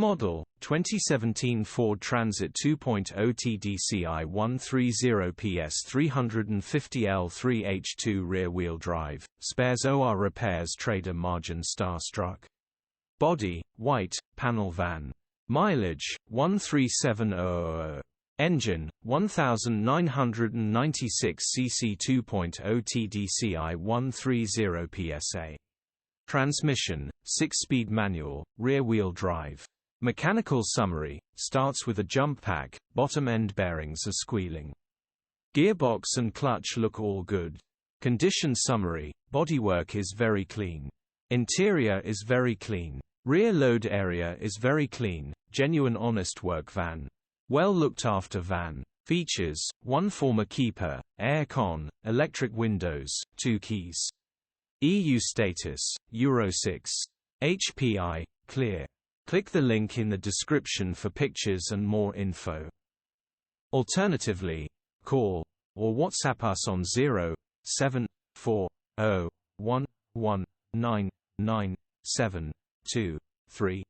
Model, 2017 Ford Transit 2.0 TDCI 130PS 350 L3H2 rear-wheel drive, spares OR repairs trader margin Starstruck. Body, white, panel van. Mileage, 137,000. Engine, 1996 cc 2.0 TDCI 130 PSA. Transmission, 6-speed manual, rear-wheel drive. Mechanical summary, starts with a jump pack, bottom end bearings are squealing. Gearbox and clutch look all good. Condition summary, bodywork is very clean. Interior is very clean. Rear load area is very clean, genuine honest work van. Well looked after van. Features, 1 former keeper, air con, electric windows, 2 keys. EU status, Euro 6. HPI, clear. Click the link in the description for pictures and more info. Alternatively, call or WhatsApp us on 07401199723.